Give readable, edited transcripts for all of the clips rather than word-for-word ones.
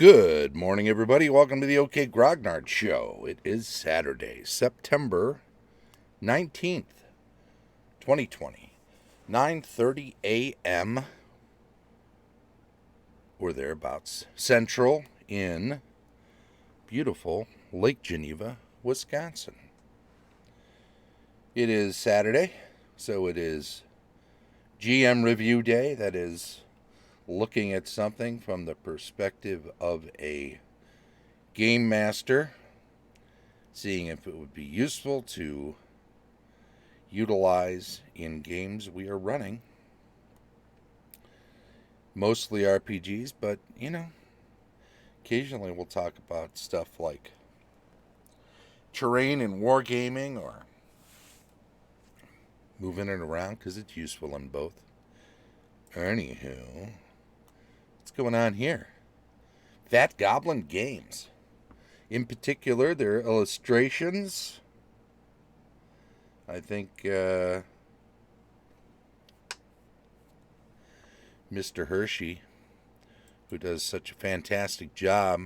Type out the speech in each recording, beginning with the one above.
Good morning, everybody. Welcome to the OK Grognard Show. It is Saturday, September 19th, 2020, 9:30 a.m. or thereabouts, Central in beautiful Lake Geneva, Wisconsin. It is Saturday, so it is GM Review Day. That is looking at something from the perspective of a game master, seeing if it would be useful to utilize in games we are running. Mostly RPGs, but occasionally we'll talk about stuff like terrain and wargaming or moving it around because it's useful in both. Anywho, what's going on here? Fat Goblin Games. In particular, their illustrations. I think Mr. Hershey, who does such a fantastic job,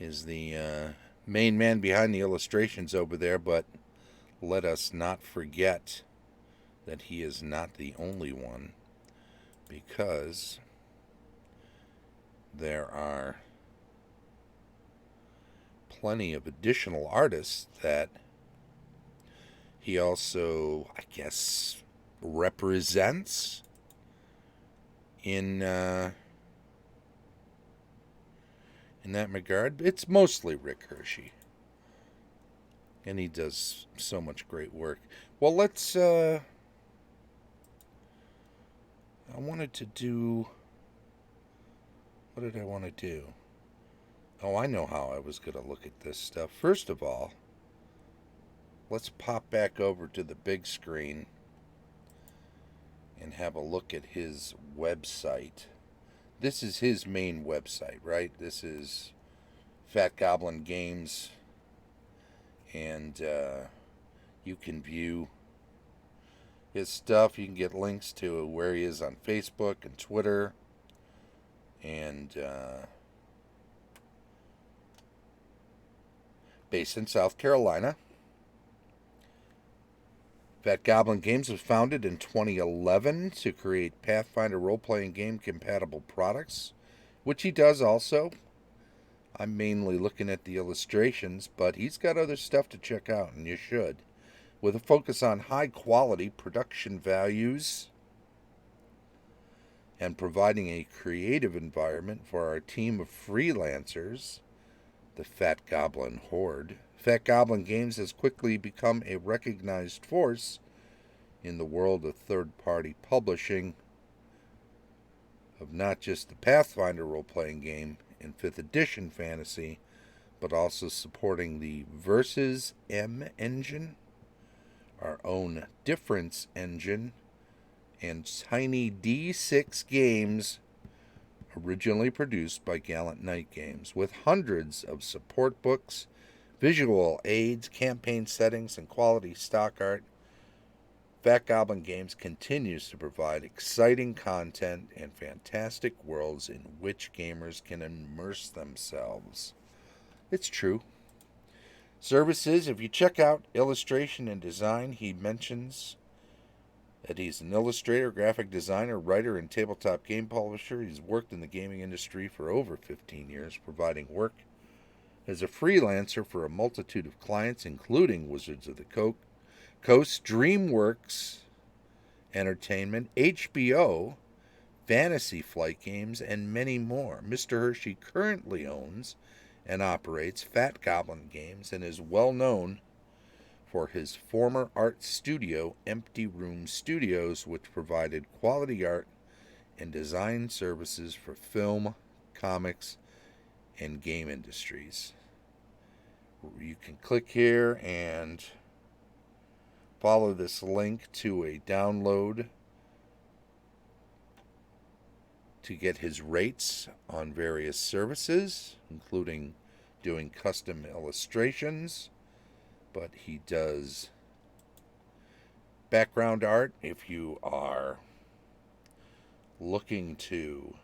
is the main man behind the illustrations over there, but let us not forget that he is not the only one, because there are plenty of additional artists that he also, I guess, represents in that regard. It's mostly Rick Hershey, and he does so much great work. Well, let's I wanted to do, what did I want to do? Oh, I know how I was going to look at this stuff. First of all, let's pop back over to the big screen and have a look at his website. This is his main website, right? This is Fat Goblin Games, and you can view his stuff. You can get links to where he is on Facebook and Twitter, and based in South Carolina. Fat Goblin Games was founded in 2011 to create Pathfinder role-playing game compatible products, which he does also. I'm mainly looking at the illustrations, but he's got other stuff to check out, and you should. With a focus on high-quality production values and providing a creative environment for our team of freelancers, the Fat Goblin Horde, Fat Goblin Games has quickly become a recognized force in the world of third-party publishing of not just the Pathfinder role-playing game and 5th edition fantasy, but also supporting the Versus M engine, our own Difference engine, and Tiny D6 games originally produced by Gallant Knight Games, with hundreds of support books, visual aids, campaign settings, and quality stock art. Fat Goblin Games continues to provide exciting content and fantastic worlds in which gamers can immerse themselves. It's true. Services, if you check out illustration and design, he mentions that he's an illustrator, graphic designer, writer, and tabletop game publisher. He's worked in the gaming industry for over 15 years, providing work as a freelancer for a multitude of clients, including Wizards of the Coast, DreamWorks Entertainment, HBO, Fantasy Flight Games, and many more. Mr. Hershey currently owns and operates Fat Goblin Games and is well known for his former art studio, Empty Room Studios, which provided quality art and design services for film, comics, and game industries. You can click here and follow this link to a download to get his rates on various services, including doing custom illustrations, but he does background art if you are looking to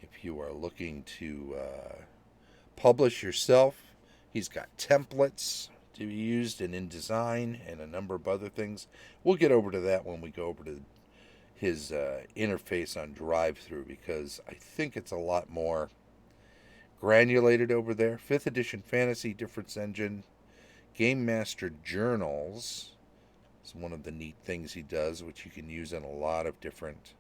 If you are looking to publish yourself, he's got templates to be used in InDesign and a number of other things. We'll get over to that when we go over to his interface on drive-through, because I think it's a lot more granulated over there. 5th edition fantasy difference engine, game master journals is one of the neat things he does, which you can use in a lot of different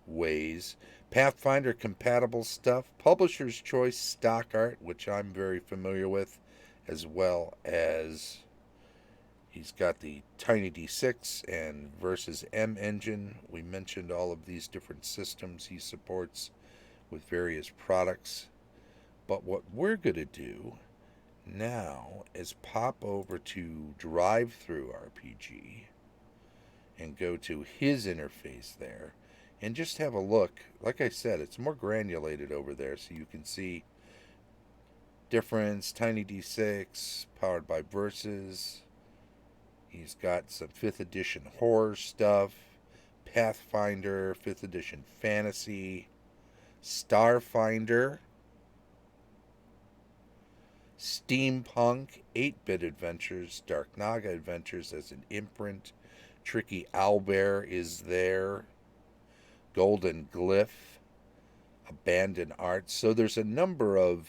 ways. Pathfinder compatible stuff, publisher's choice stock art, which I'm very familiar with, as well as he's got the Tiny D6 and Versus M engine. We mentioned all of these different systems he supports with various products. But what we're going to do now is pop over to Drive-Through RPG and go to his interface there and just have a look. Like I said, it's more granulated over there, so you can see difference. Tiny D6 powered by Versus. He's got some 5th edition horror stuff, Pathfinder, 5th edition fantasy, Starfinder, Steampunk, 8-bit adventures, Dark Naga adventures as an imprint, Tricky Owlbear is there, Golden Glyph, Abandoned Arts. So there's a number of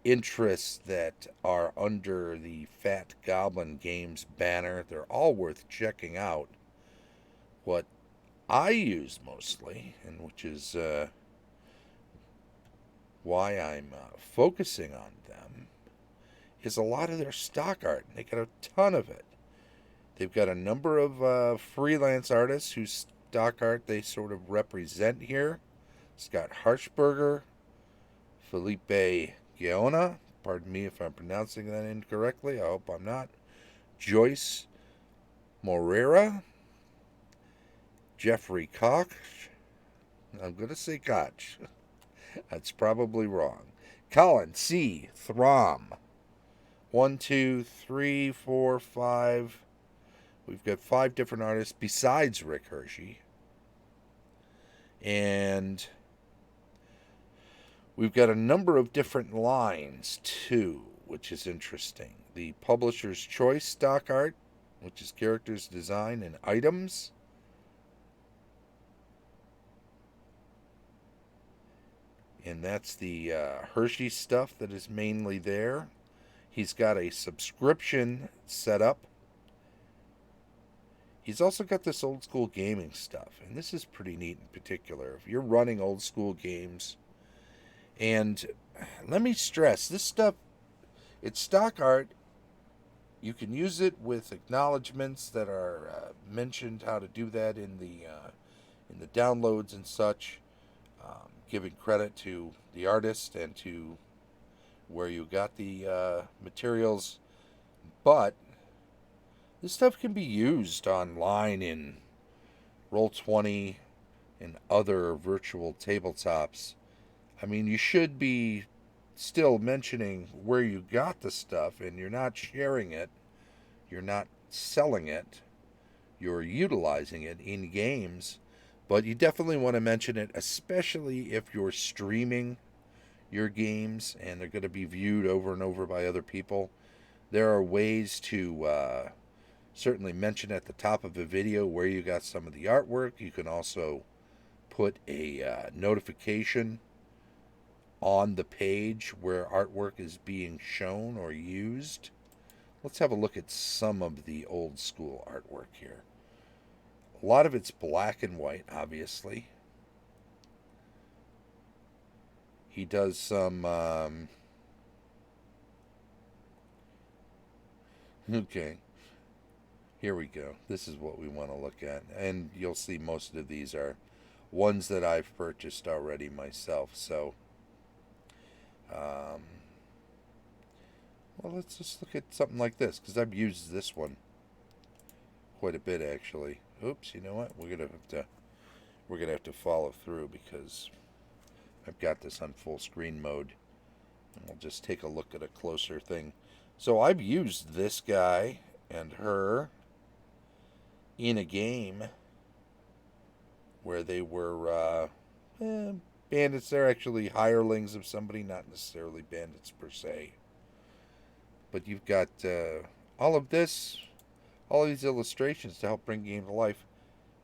interests that are under the Fat Goblin Games banner. They're all worth checking out. What I use mostly, and which is why I'm focusing on them, is a lot of their stock art. They got a ton of it. They've got a number of freelance artists whose stock art they sort of represent here. Scott Harshberger, Felipe Gaona, pardon me if I'm pronouncing that incorrectly, I hope I'm not, Joyce Moreira, Jeffrey Koch, I'm going to say Koch, that's probably wrong, Colin C. Throm, 1, 2, 3, 4, 5, we've got 5 different artists besides Rick Hershey, and we've got a number of different lines, too, which is interesting. The Publisher's Choice stock art, which is characters, design, and items. And that's the Hershey stuff that is mainly there. He's got a subscription set up. He's also got this old school gaming stuff, and this is pretty neat in particular. If you're running old school games, and let me stress, this stuff, it's stock art. You can use it with acknowledgments that are mentioned how to do that in the downloads and such, giving credit to the artist and to where you got the materials. But this stuff can be used online in Roll20 and other virtual tabletops. I mean, you should be still mentioning where you got the stuff, and you're not sharing it, you're not selling it, you're utilizing it in games, but you definitely want to mention it, especially if you're streaming your games and they're going to be viewed over and over by other people. There are ways to certainly mention at the top of a video where you got some of the artwork. You can also put a notification on the page where artwork is being shown or used. Let's have a look at some of the old school artwork here. A lot of it's black and white, obviously. He does some okay, here we go. This is what we want to look at, and you'll see most of these are ones that I've purchased already myself. So well, let's just look at something like this, because I've used this one quite a bit, actually. Oops, you know what? We're gonna have to follow through, because I've got this on full screen mode, and we'll just take a look at a closer thing. So I've used this guy and her in a game where they were Bandits, they're actually hirelings of somebody, not necessarily bandits per se. But you've got all of this, all of these illustrations to help bring the game to life.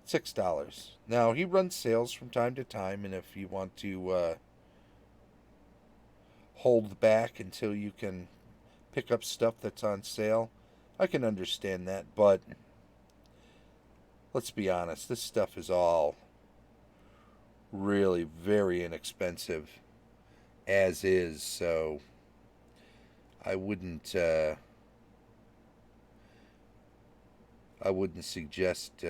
$6. Now, he runs sales from time to time, and if you want to hold back until you can pick up stuff that's on sale, I can understand that, but let's be honest, this stuff is all really very inexpensive as is, so I wouldn't suggest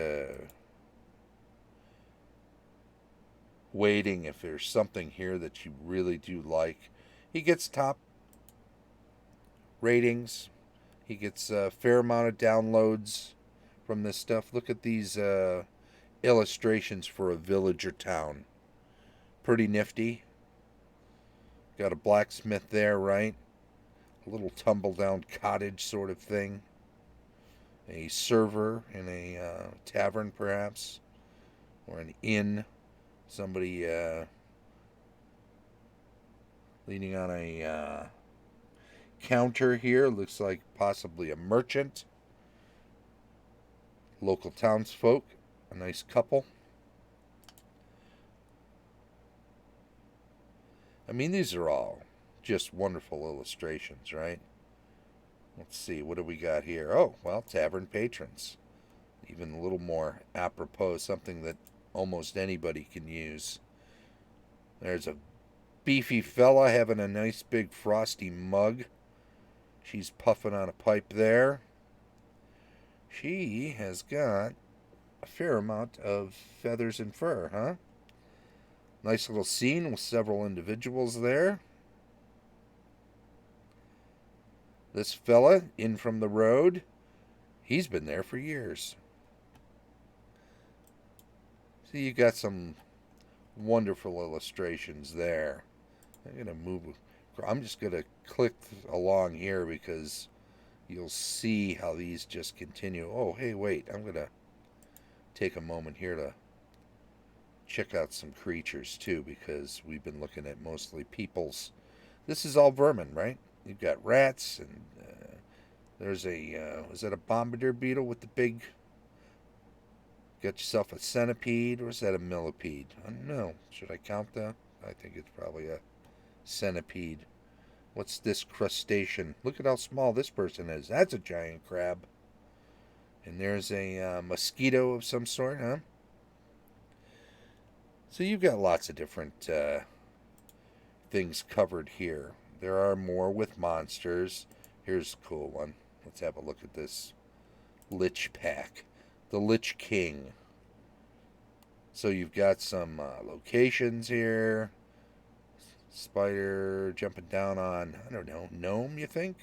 waiting if there's something here that you really do like. He gets top ratings. He gets a fair amount of downloads from this stuff. Look at these illustrations for a village or town. Pretty nifty. Got a blacksmith there, right? A little tumble down cottage sort of thing. A server in a tavern, perhaps, or an inn. Somebody leaning on a counter here. Looks like possibly a merchant. Local townsfolk. A nice couple. I mean, these are all just wonderful illustrations, right? Let's see, what do we got here? Oh, well, tavern patrons. Even a little more apropos, something that almost anybody can use. There's a beefy fella having a nice big frosty mug. She's puffing on a pipe there. She has got a fair amount of feathers and fur, huh? Nice little scene with several individuals there. This fella in from the road, he's been there for years. So you got some wonderful illustrations there. I'm just going to click along here because you'll see how these just continue. Oh, hey, wait. I'm going to take a moment here to check out some creatures too, because we've been looking at mostly people's. This is all vermin, right? You've got rats, and there's a, is that a bombardier beetle with the big, got yourself a centipede, or is that a millipede? I don't know. Should I count that? I think it's probably a centipede. What's this crustacean? Look at how small this person is. That's a giant crab. And there's a mosquito of some sort, huh? So you've got lots of different things covered here. There are more with monsters. Here's a cool one. Let's have a look at this Lich Pack. The Lich King. So you've got some locations here. Spider jumping down on, I don't know, gnome, you think?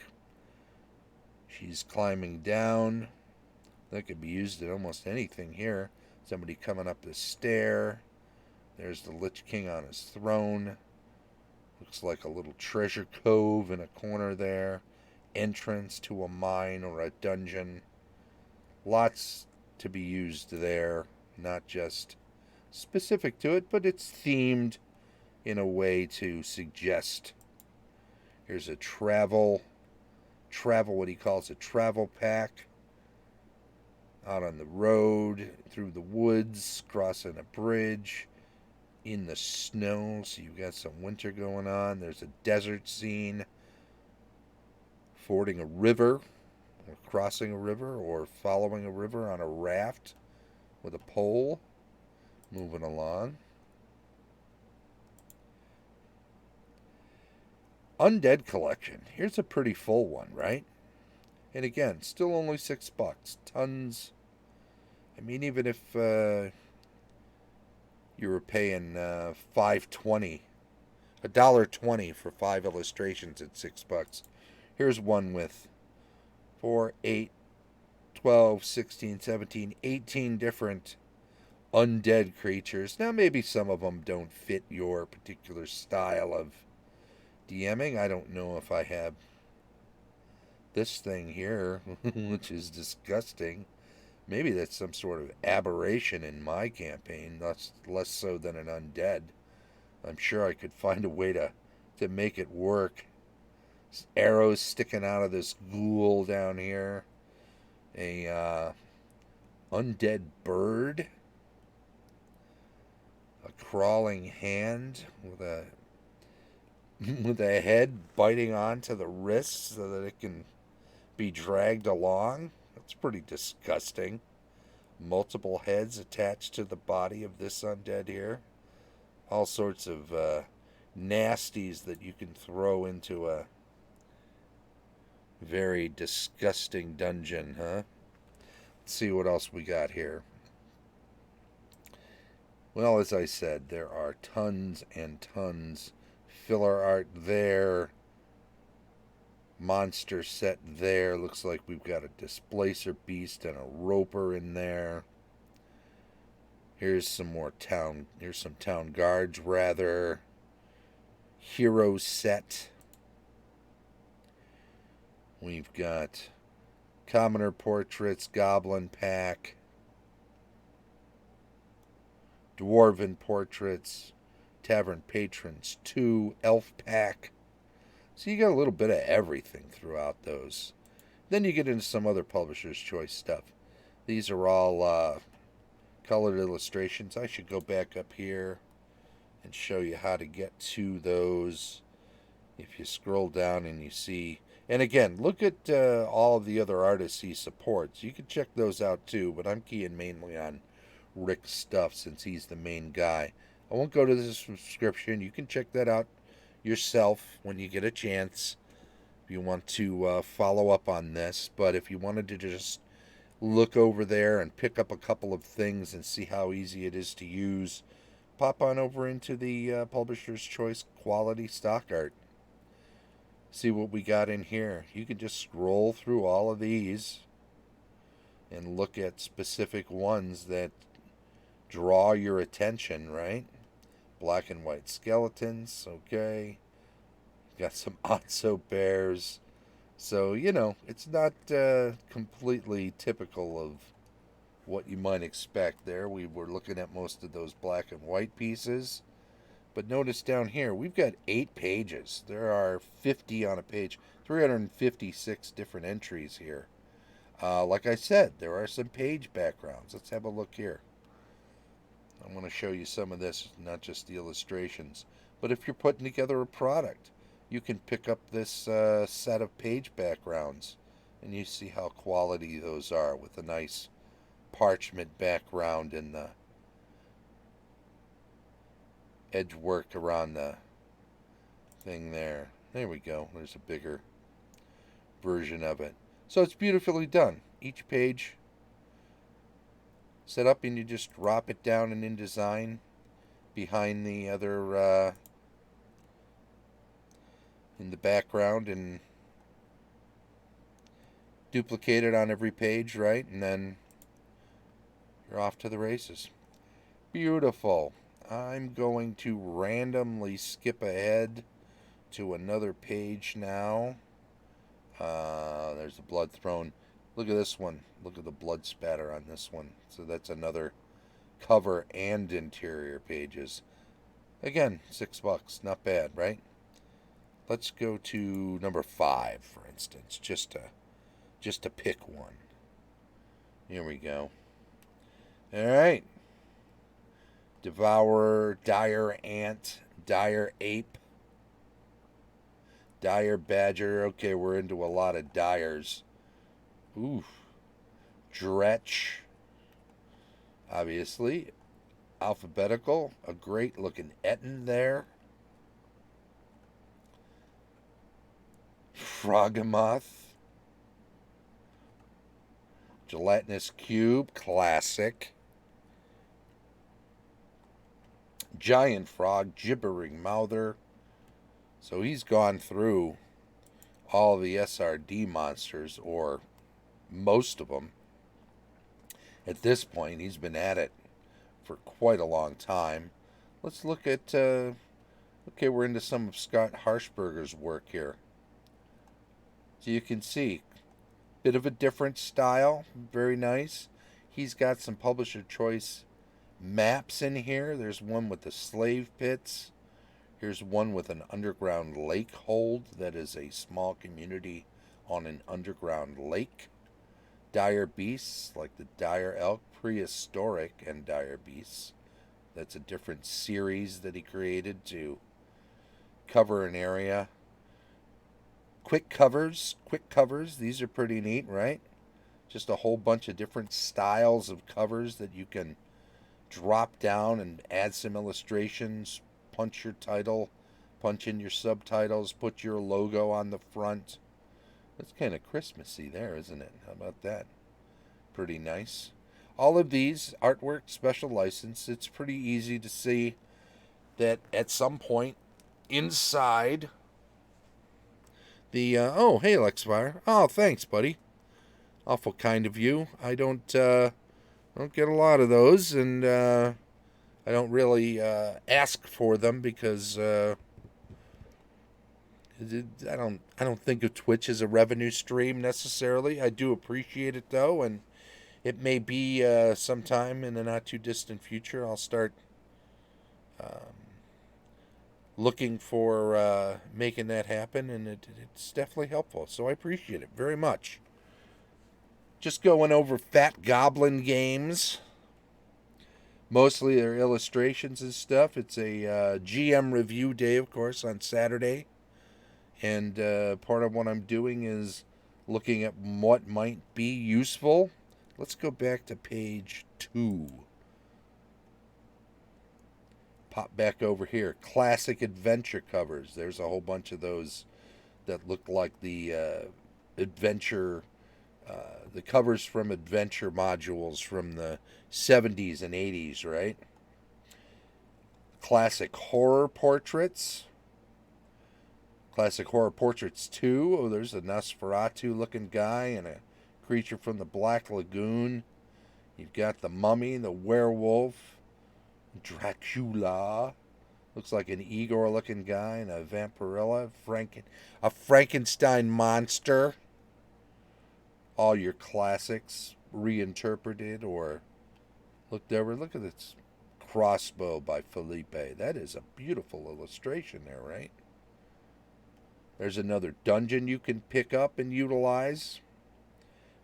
She's climbing down. That could be used at almost anything here. Somebody coming up the stair. There's the Lich King on his throne. Looks like a little treasure cove in a corner there. Entrance to a mine or a dungeon. Lots to be used there. Not just specific to it, but it's themed in a way to suggest. Here's a travel, what he calls a travel pack. Out on the road, through the woods, crossing a bridge, in the snow, so you've got some winter going on. There's a desert scene, fording a river, or crossing a river, or following a river on a raft with a pole, moving along. Undead Collection. Here's a pretty full one, right? And again, still only $6. Tons. I mean, even if you were paying $5.20, $1.20 for 5 illustrations at $6. Here's one with 4, 8, 12, 16, 17, 18 different undead creatures. Now, maybe some of them don't fit your particular style of DMing. I don't know if I have this thing here, which is disgusting. Maybe that's some sort of aberration in my campaign, less so than an undead. I'm sure I could find a way to make it work. Arrows sticking out of this ghoul down here. A undead bird. A crawling hand with a with a head biting onto the wrist so that it can be dragged along. That's pretty disgusting. Multiple heads attached to the body of this undead here. All sorts of nasties that you can throw into a very disgusting dungeon, huh? Let's see what else we got here. Well, as I said, there are tons and tons. Filler art there. Monster set there. Looks like we've got a displacer beast and a roper in there. Here's some more town. Here's some town guards, rather. Hero set. We've got commoner portraits, goblin pack, dwarven portraits, tavern patrons 2, elf pack. So you got a little bit of everything throughout those. Then you get into some other publisher's choice stuff. These are all colored illustrations. I should go back up here and show you how to get to those. If you scroll down and you see, and again, look at all of the other artists he supports. You can check those out too, but I'm keying mainly on Rick's stuff since he's the main guy. I won't go to the subscription. You can check that out yourself when you get a chance if you want to follow up on this. But if you wanted to just look over there and pick up a couple of things and see how easy it is to use, pop on over into the Publisher's Choice quality stock art. See what we got in here. You can just scroll through all of these and look at specific ones that draw your attention, right? Black and white skeletons, okay. Got some Otso bears. So, you know, it's not completely typical of what you might expect there. We were looking at most of those black and white pieces. But notice down here, we've got 8 pages. There are 50 on a page, 356 different entries here. Like I said, there are some page backgrounds. Let's have a look here. I'm going to show you some of this, not just the illustrations. But if you're putting together a product, you can pick up this set of page backgrounds, and you see how quality those are with a nice parchment background and the edge work around the thing there. There we go. There's a bigger version of it. So it's beautifully done. Each page set up, and you just drop it down in InDesign behind the other in the background and duplicate it on every page, right? And then you're off to the races. Beautiful. I'm going to randomly skip ahead to another page now. There's the blood throne. Look at this one. Look at the blood spatter on this one. So that's another cover and interior pages. Again, $6. Not bad, right? Let's go to number 5, for instance, just to pick one. Here we go. All right. Devourer, Dire Ant, Dire Ape, Dire Badger. Okay, we're into a lot of Dyers. Ooh. Dretch. Obviously. Alphabetical. A great looking Etten there. Froghemoth. Gelatinous Cube. Classic. Giant Frog, Gibbering Mouther. So he's gone through all the SRD monsters, or most of them. At this point, he's been at it for quite a long time. Let's look at, okay, we're into some of Scott Harshberger's work here. So you can see, bit of a different style, very nice. He's got some publisher choice maps in here. There's one with the slave pits, Here's one with an underground lake hold that is a small community on an underground lake. Dire beasts like the dire elk, prehistoric and dire beasts. That's a different series that he created to cover an area. Quick covers. These are pretty neat, right? Just a whole bunch of different styles of covers that you can drop down and add some illustrations, punch your title, punch in your subtitles, put your logo on the front. That's kind of Christmassy there, isn't it? How about that? Pretty nice. All of these artwork special license. It's pretty easy to see that at some point inside the oh, hey Lexfire. Oh, thanks, buddy. Awful kind of you. I don't get a lot of those, and I don't really ask for them because I don't think of Twitch as a revenue stream necessarily. I do appreciate it though, and it may be sometime in the not too distant future I'll start looking for making that happen, and it's definitely helpful. So I appreciate it very much. Just going over Fat Goblin Games. Mostly their illustrations and stuff. It's a GM review day, of course, on Saturday. And part of what I'm doing is looking at what might be useful. Let's go back to page 2. Pop back over here. Classic adventure covers. There's a whole bunch of those that look like the adventure... the covers from adventure modules from the 70s and 80s, right? Classic horror portraits. Classic horror portraits 2. Oh, there's a Nosferatu looking guy and a creature from the Black Lagoon. You've got the mummy, the werewolf, Dracula. Looks like an Igor looking guy and a Vampirella. A Frankenstein monster. All your classics reinterpreted or looked over. Look at this crossbow by Felipe. That is a beautiful illustration there, right? There's another dungeon you can pick up and utilize.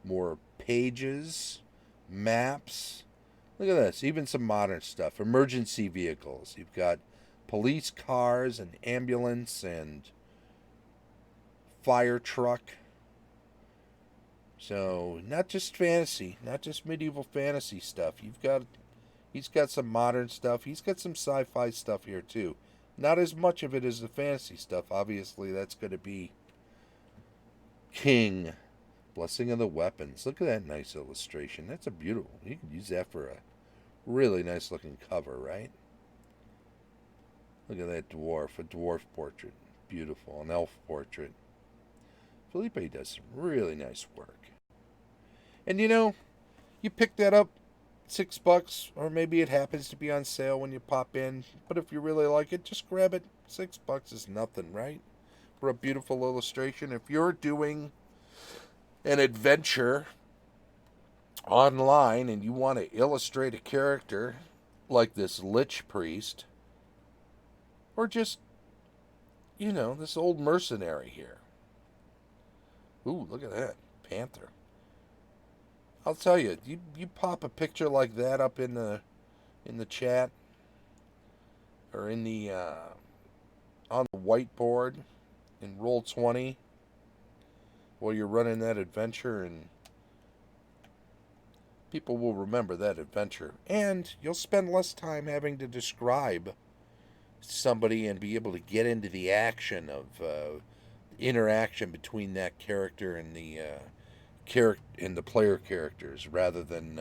More pages, maps. Look at this, even some modern stuff. Emergency vehicles. You've got police cars and ambulance and fire truck. So, not just fantasy, not just medieval fantasy stuff. He's got some modern stuff. He's got some sci-fi stuff here too. Not as much of it as the fantasy stuff. Obviously, that's going to be King. Blessing of the Weapons. Look at that nice illustration. That's a beautiful. You can use that for a really nice looking cover, right? Look at that dwarf. A dwarf portrait. Beautiful. An elf portrait. Felipe does some really nice work. And you pick that up $6, or maybe it happens to be on sale when you pop in. But if you really like it, just grab it. $6 is nothing, right? For a beautiful illustration. If you're doing an adventure online and you want to illustrate a character like this Lich Priest, or just, this old mercenary here. Ooh, look at that. Panther. I'll tell you, you pop a picture like that up in the chat or in the on the whiteboard in Roll20 while you're running that adventure, and people will remember that adventure, and you'll spend less time having to describe somebody and be able to get into the action of interaction between that character and the player characters, rather than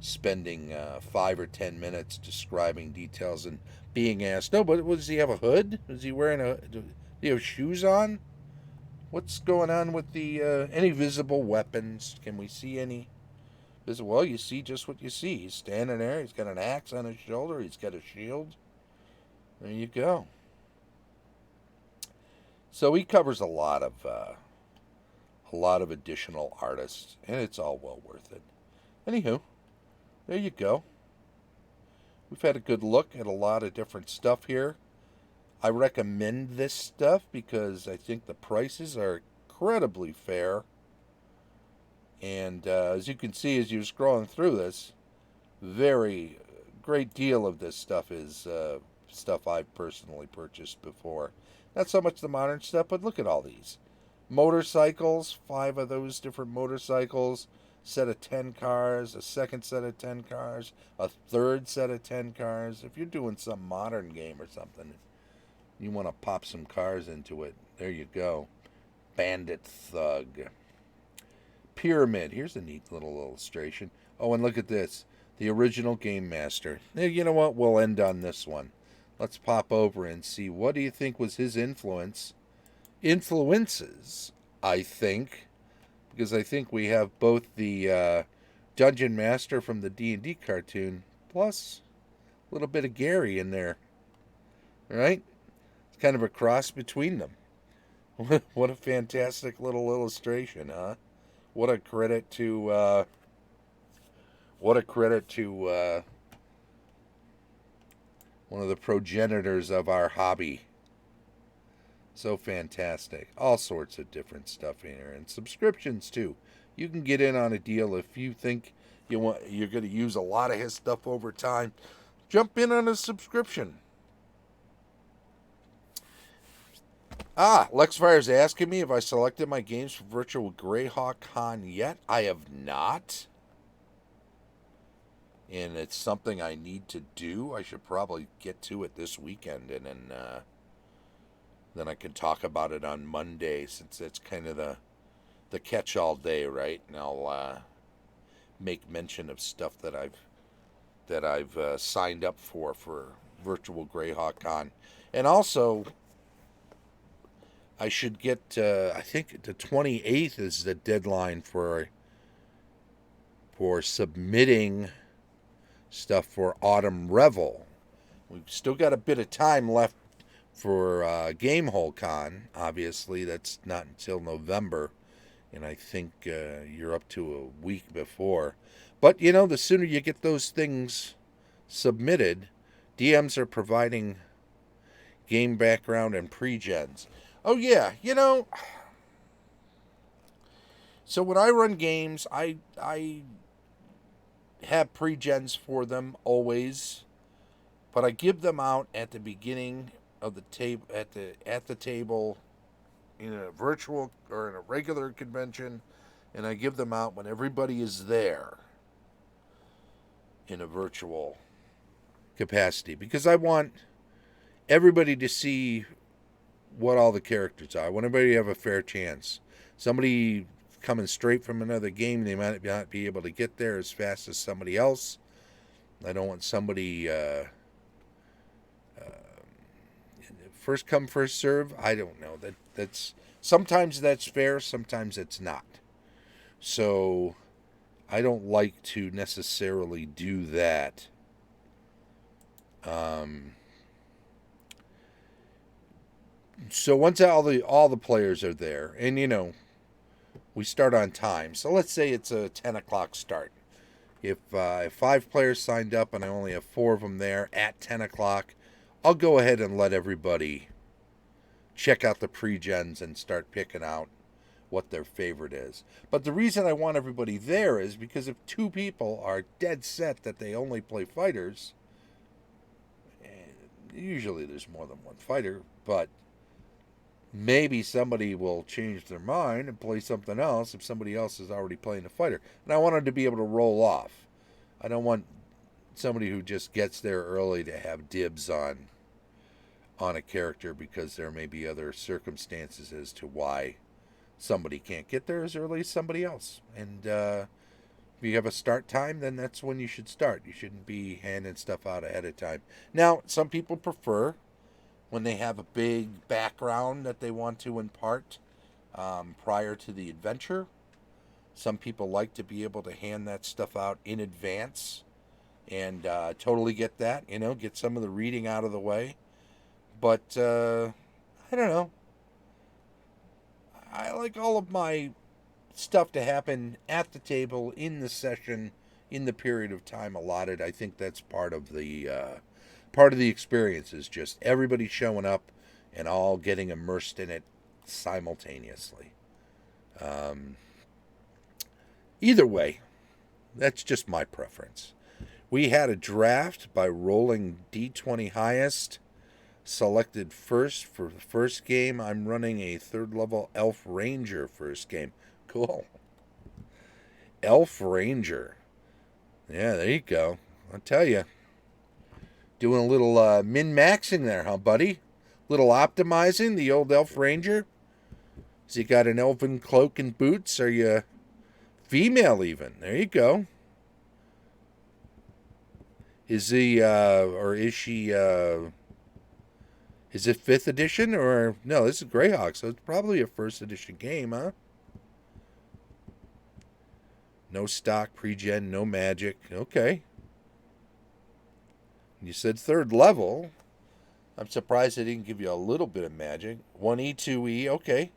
spending 5 or 10 minutes describing details and being asked, "No, but does he have a hood? Is he wearing do he have shoes on? What's going on with the any visible weapons? Can we see any visible?" Well, you see just what you see. He's standing there. He's got an axe on his shoulder. He's got a shield. There you go. So he covers a lot of additional artists, and it's all well worth it. Anywho, there you go. We've had a good look at a lot of different stuff here. I recommend this stuff because I think the prices are incredibly fair. And as you can see as you're scrolling through this, very great deal of this stuff is stuff I've personally purchased before. Not so much the modern stuff, but look at all these. Motorcycles, 5 of those different motorcycles, set of 10 cars, a second set of 10 cars, a third set of 10 cars. If you're doing some modern game or something, you want to pop some cars into it, there you go. Bandit Thug. Pyramid. Here's a neat little illustration. Oh, and look at this. The original Game Master. You know what? We'll end on this one. Let's pop over and see what do you think was his influences, I think, because I think we have both the Dungeon Master from the D&D cartoon plus a little bit of Gary in there. Right? It's kind of a cross between them. What a fantastic little illustration, huh? What a credit to one of the progenitors of our hobby. So fantastic. All sorts of different stuff in here, and subscriptions too. You can get in on a deal if you think you're going to use a lot of his stuff over time. Jump in on a subscription. Lexfire's asking me if I selected my games for Virtual Greyhawk Con yet. I have not. And it's something I need to do. I should probably get to it this weekend, and then I can talk about it on Monday, since it's kind of the catch-all day, right? And I'll make mention of stuff that I've signed up for Virtual Greyhawk Con. And also, I should get, I think the 28th is the deadline for submitting stuff for Autumn Revel. We've still got a bit of time left for Gamehole Con. Obviously, that's not until November, and I think you're up to a week before. But, the sooner you get those things submitted, DMs are providing game background and pre-gens. Oh, yeah, so when I run games, I have pre-gens for them always, but I give them out at the beginning of the table, at the table, in a virtual or in a regular convention, and I give them out when everybody is there in a virtual capacity, because I want everybody to see what all the characters are. I want everybody to have a fair chance. Somebody coming straight from another game, they might not be able to get there as fast as somebody else. I don't want somebody first come, first serve. I don't know. That's sometimes that's fair, sometimes it's not. So I don't like to necessarily do that. So once all the players are there, and we start on time. So let's say it's a 10 o'clock start. If 5 players signed up and I only have 4 of them there at 10 o'clock, I'll go ahead and let everybody check out the pre-gens and start picking out what their favorite is. But the reason I want everybody there is because if 2 people are dead set that they only play fighters, usually there's more than one fighter, but maybe somebody will change their mind and play something else if somebody else is already playing a fighter. And I want them to be able to roll off. I don't want somebody who just gets there early to have dibs on a character, because there may be other circumstances as to why somebody can't get there as early as somebody else. And if you have a start time, then that's when you should start. You shouldn't be handing stuff out ahead of time. Now, some people prefer when they have a big background that they want to impart prior to the adventure. Some people like to be able to hand that stuff out in advance, and totally get that, get some of the reading out of the way. But I don't know. I like all of my stuff to happen at the table, in the session, in the period of time allotted. I think that's part of the part of the experience is just everybody showing up and all getting immersed in it simultaneously. Either way, that's just my preference. We had a draft by rolling D20 highest. Selected first for the first game. I'm running a 3rd level Elf Ranger first game. Cool. Elf Ranger. Yeah, there you go. I'll tell you. Doing a little min-maxing there, huh, buddy? Little optimizing, the old Elf Ranger. Has he got an elven cloak and boots? Are you female even? There you go. Is he, or is she, is it 5th edition? Or, no, this is Greyhawk, so it's probably a 1st edition game, huh? No stock, pre-gen, no magic. Okay. You said 3rd level. I'm surprised they didn't give you a little bit of magic. 1E, 2E, okay.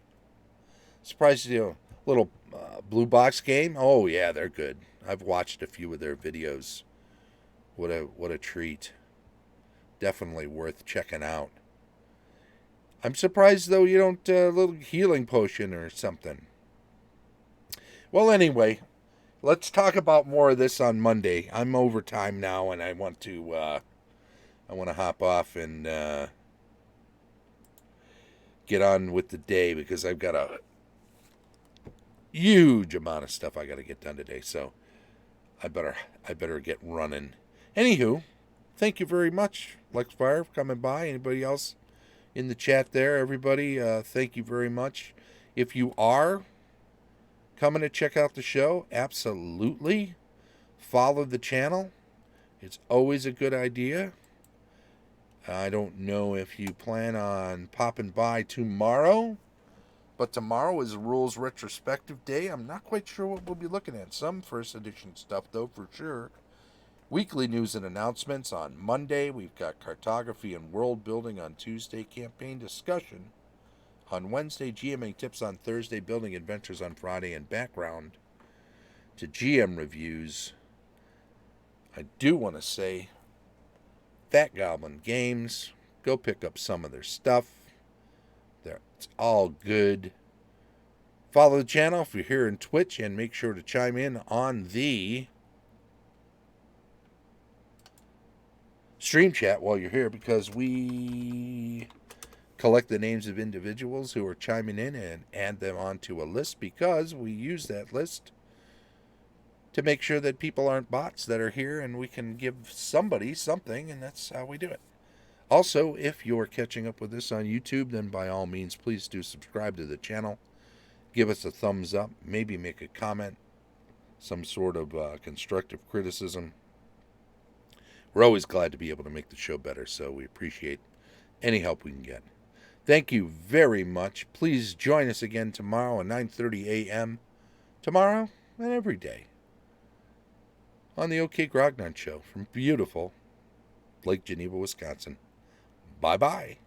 Surprised you a little blue box game. Oh, yeah, they're good. I've watched a few of their videos. What a treat. Definitely worth checking out. I'm surprised, though, you don't a little healing potion or something. Well, anyway, let's talk about more of this on Monday. I'm over time now, and I want to hop off and get on with the day because I've got a huge amount of stuff I got to get done today. So I better get running. Anywho, thank you very much, Lexfire, for coming by. Anybody else in the chat there? Everybody, thank you very much. If you are coming to check out the show, absolutely follow the channel. It's always a good idea. I don't know if you plan on popping by tomorrow, but tomorrow is Rules Retrospective Day. I'm not quite sure what we'll be looking at. Some 1st edition stuff, though, for sure. Weekly news and announcements on Monday. We've got cartography and world building on Tuesday. Campaign discussion on Wednesday. GMing tips on Thursday. Building adventures on Friday. And background to GM reviews. I do want to say Fat Goblin Games. Go pick up some of their stuff. It's all good. Follow the channel if you're here in Twitch, and make sure to chime in on the stream chat while you're here, because we collect the names of individuals who are chiming in and add them onto a list, because we use that list to make sure that people aren't bots that are here and we can give somebody something, and that's how we do it. Also, if you're catching up with this on YouTube, then by all means, please do subscribe to the channel. Give us a thumbs up. Maybe make a comment. Some sort of constructive criticism. We're always glad to be able to make the show better, so we appreciate any help we can get. Thank you very much. Please join us again tomorrow at 9:30 a.m. Tomorrow and every day on the OK Grognard Show from beautiful Lake Geneva, Wisconsin. Bye-bye.